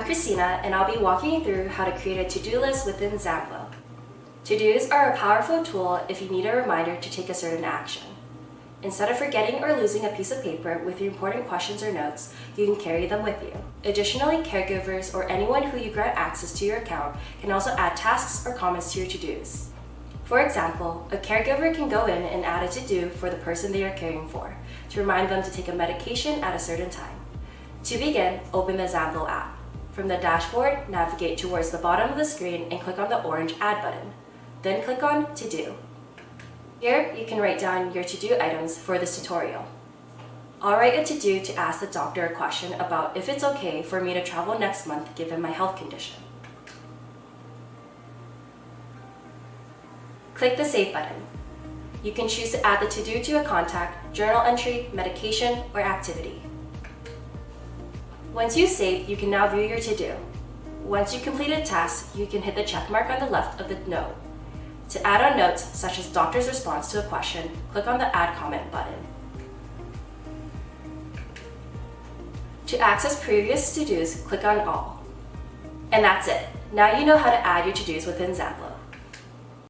I'm Christina, and I'll be walking you through how to create a to-do list within Zamplo. To-dos are a powerful tool if you need a reminder to take a certain action. Instead of forgetting or losing a piece of paper with your important questions or notes, you can carry them with you. Additionally, caregivers or anyone who you grant access to your account can also add tasks or comments to your to-dos. For example, a caregiver can go in and add a to-do for the person they are caring for to remind them to take a medication at a certain time. To begin, open the Zamplo app. From the dashboard, navigate towards the bottom of the screen and click on the orange Add button. Then click on To Do. Here, you can write down your to-do items for this tutorial. I'll write a to-do to ask the doctor a question about if it's okay for me to travel next month given my health condition. Click the Save button. You can choose to add the to-do to a contact, journal entry, medication, or activity. Once you've saved, you can now view your to-do. Once you complete a task, you can hit the check mark on the left of the note. To add on notes, such as doctor's response to a question, click on the Add Comment button. To access previous to-dos, click on All. And that's it. Now you know how to add your to-dos within Zamplo.